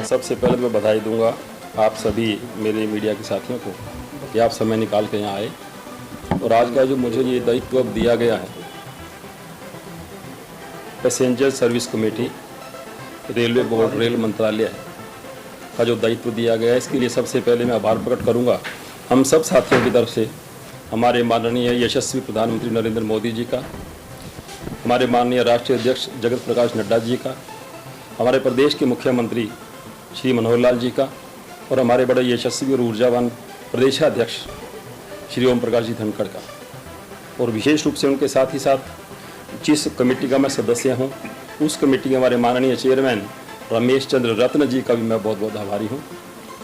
सबसे पहले मैं बधाई दूंगा आप सभी मेरे मीडिया के साथियों को कि आप समय निकाल के यहाँ आए और आज का जो मुझे ये दायित्व अब दिया गया है passenger service committee railway board rail मंत्रालय का जो दायित्व दिया गया है, इसके लिए सबसे पहले मैं आभार प्रकट करूंगा हम सब साथियों की तरफ से, हमारे माननीय यशस्वी प्रधानमंत्री नरेंद्र मोदी जी का, हमारे माननीय राष्ट्रीय अध्यक्ष जगत प्रकाश नड्डा जी का, हमारे प्रदेश के मुख्यमंत्री श्री मनोहर लाल जी का और हमारे बड़े यशस्वी और ऊर्जावान प्रदेशाध्यक्ष श्री ओम प्रकाश जी धनखड़ का, और विशेष रूप से उनके साथ ही साथ जिस कमेटी का मैं सदस्य हूं, उस कमेटी के हमारे माननीय चेयरमैन रमेश चंद्र रत्न जी का भी मैं बहुत बहुत आभारी हूं।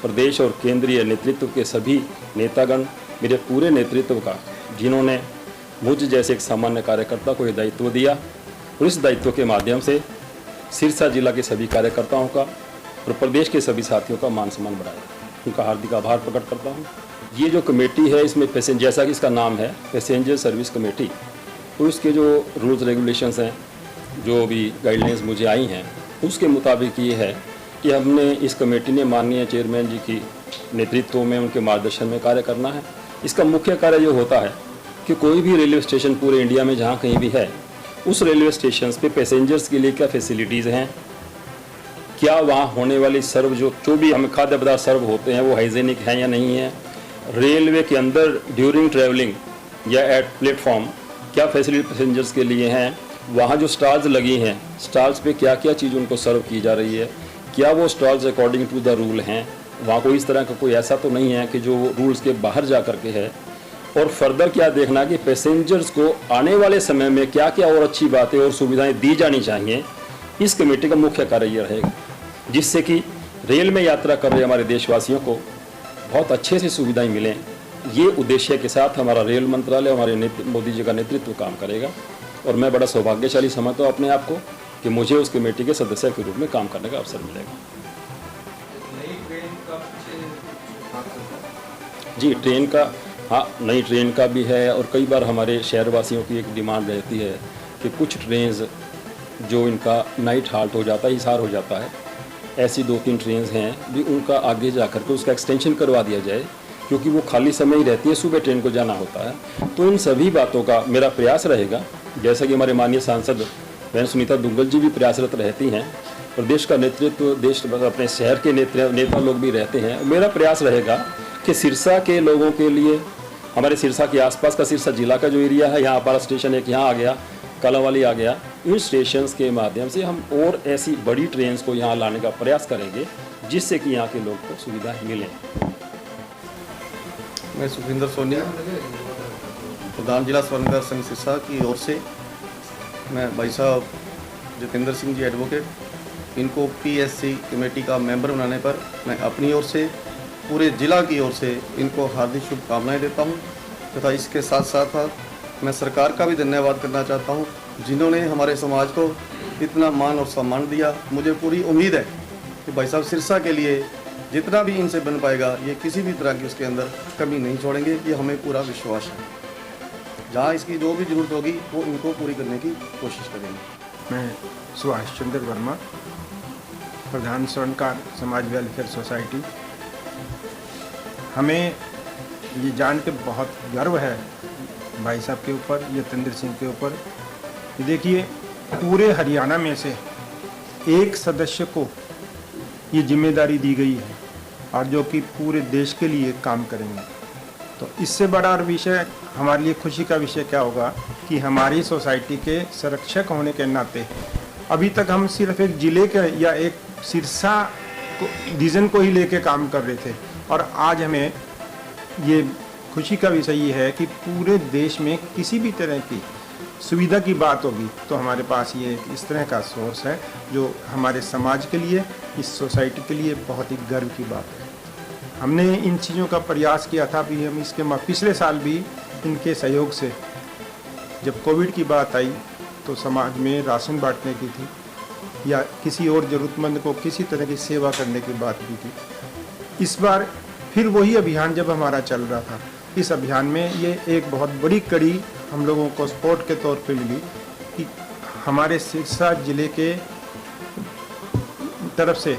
प्रदेश और केंद्रीय नेतृत्व के सभी नेतागण, मेरे पूरे नेतृत्व का, जिन्होंने मुझ जैसे एक सामान्य कार्यकर्ता को ये दायित्व दिया और इस दायित्व के माध्यम से सिरसा जिला के सभी कार्यकर्ताओं का और प्रदेश के सभी साथियों का मान सम्मान बढ़ाया, उनका हार्दिक आभार प्रकट करता हूं। ये जो कमेटी है, इसमें पैसेंजर, जैसा कि इसका नाम है पैसेंजर सर्विस कमेटी, तो इसके जो रूल्स रेगुलेशंस हैं, जो भी गाइडलाइंस मुझे आई हैं, उसके मुताबिक ये है कि हमने इस कमेटी ने माननीय चेयरमैन जी की नेतृत्व में, उनके मार्गदर्शन में कार्य करना है। इसका मुख्य कार्य जो होता है कि कोई भी रेलवे स्टेशन पूरे इंडिया में जहाँ कहीं भी है, उस रेलवे स्टेशन पे पैसेंजर्स के लिए क्या फैसिलिटीज़ हैं, क्या वहाँ होने वाली सर्व जो भी हमें खाद्य पदार्थ सर्व होते हैं वो हाइजीनिक हैं या नहीं है, रेलवे के अंदर ड्यूरिंग ट्रैवलिंग या एट प्लेटफॉर्म क्या फैसिलिटी पैसेंजर्स के लिए हैं, वहाँ जो स्टॉल्स लगी हैं, स्टॉल्स पे क्या क्या चीज़ उनको सर्व की जा रही है, क्या वो stalls according to the rule हैं, वहाँ कोई इस तरह का कोई ऐसा तो नहीं है कि जो रूल्स के बाहर जा कर के है, और फर्दर क्या देखना कि पैसेंजर्स को आने वाले समय में क्या क्या और अच्छी बातें और सुविधाएं दी जानी चाहिए। इस कमेटी का मुख्य कार्य यह रहेगा, जिससे कि रेल में यात्रा कर रहे हमारे देशवासियों को बहुत अच्छे से सुविधाएं मिलें। ये उद्देश्य के साथ हमारा रेल मंत्रालय, हमारे मोदी जी का नेतृत्व काम करेगा, और मैं बड़ा सौभाग्यशाली समझता हूँ अपने आप को कि मुझे उस कमेटी के सदस्य के रूप में काम करने का अवसर मिलेगा। जी, ट्रेन का, हाँ, नई ट्रेन का भी है, और कई बार हमारे शहरवासियों की एक डिमांड रहती है कि कुछ ट्रेन जो इनका नाइट हाल्ट हो जाता है, हिसार हो जाता है, ऐसी 2-3 ट्रेन हैं भी उनका आगे जा कर के उसका एक्सटेंशन करवा दिया जाए, क्योंकि वो खाली समय ही रहती है, सुबह ट्रेन को जाना होता है। तो इन सभी बातों का मेरा प्रयास रहेगा, जैसा कि हमारे माननीय सांसद बहन सुनीता दुग्गल जी भी प्रयासरत रहती हैं, प्रदेश का नेतृत्व, देश अपने शहर के नेता लोग भी रहते हैं। मेरा प्रयास रहेगा कि सिरसा के लोगों के लिए, हमारे सिरसा के आसपास का सिरसा जिला का जो एरिया है, यहाँ अपारा स्टेशन एक यहाँ आ गया, कालावाली आ गया, इन स्टेशंस के माध्यम से हम और ऐसी बड़ी ट्रेन को यहाँ लाने का प्रयास करेंगे, जिससे कि यहाँ के लोग को सुविधा मिले। मैं सुखविंदर सोनी, प्रधान जिला स्वर्णकार संघ सिरसा की ओर से मैं भाई साहब जितेंद्र सिंह जी एडवोकेट, इनको पीएससी कमेटी का मेंबर बनाने पर मैं अपनी ओर से, पूरे जिला की ओर से इनको हार्दिक शुभकामनाएं देता हूं, तथा इसके साथ साथ मैं सरकार का भी धन्यवाद करना चाहता हूं, जिन्होंने हमारे समाज को इतना मान और सम्मान दिया। मुझे पूरी उम्मीद है कि भाई साहब सिरसा के लिए जितना भी इनसे बन पाएगा ये किसी भी तरह की उसके अंदर कमी नहीं छोड़ेंगे, ये हमें पूरा विश्वास है। जहाँ इसकी जो भी ज़रूरत होगी वो इनको पूरी करने की कोशिश करेंगे। मैं सुभाष चंद्र वर्मा, प्रधान स्वर्णकार समाज वेलफेयर सोसाइटी। हमें ये जान के बहुत गर्व है भाई साहब के ऊपर, यतेंद्र सिंह के ऊपर। देखिए, पूरे हरियाणा में से एक सदस्य को ये जिम्मेदारी दी गई है और जो कि पूरे देश के लिए काम करेंगे। तो इससे बड़ा और विषय हमारे लिए खुशी का विषय क्या होगा कि हमारी सोसाइटी के संरक्षक होने के नाते अभी तक हम सिर्फ एक ज़िले के या एक सिरसा डिवीज़न को ही लेके काम कर रहे थे, और आज हमें ये खुशी का विषय ये है कि पूरे देश में किसी भी तरह की सुविधा की बात होगी तो हमारे पास ये इस तरह का सोर्स है, जो हमारे समाज के लिए, इस सोसाइटी के लिए बहुत ही गर्व की बात है। हमने इन चीज़ों का प्रयास किया था भी, हम इसके पिछले साल भी इनके सहयोग से जब कोविड की बात आई तो समाज में राशन बांटने की थी या किसी और ज़रूरतमंद को किसी तरह की सेवा करने की बात भी थी। इस बार फिर वही अभियान जब हमारा चल रहा था, इस अभियान में ये एक बहुत बड़ी कड़ी हम लोगों को सपोर्ट के तौर पे मिली कि हमारे सिरसा ज़िले के तरफ से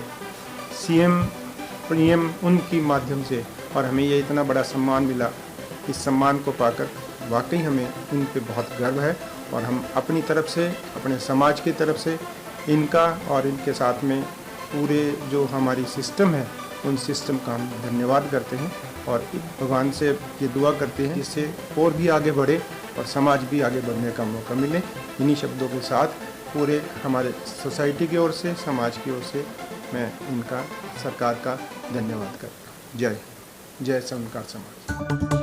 सीएम पीएम उनकी माध्यम से, और हमें ये इतना बड़ा सम्मान मिला। इस सम्मान को पाकर वाकई हमें उन पे बहुत गर्व है, और हम अपनी तरफ से, अपने समाज की तरफ से इनका और इनके साथ में पूरे जो हमारी सिस्टम है उन सिस्टम का हम धन्यवाद करते हैं, और भगवान से ये दुआ करते हैं इससे और भी आगे बढ़े और समाज भी आगे बढ़ने का मौका मिले। इन्हीं शब्दों के साथ पूरे हमारे सोसाइटी की ओर से, समाज की ओर से मैं इनका, सरकार का धन्यवाद करता हूँ। जय जय स्वर्णकार समाज।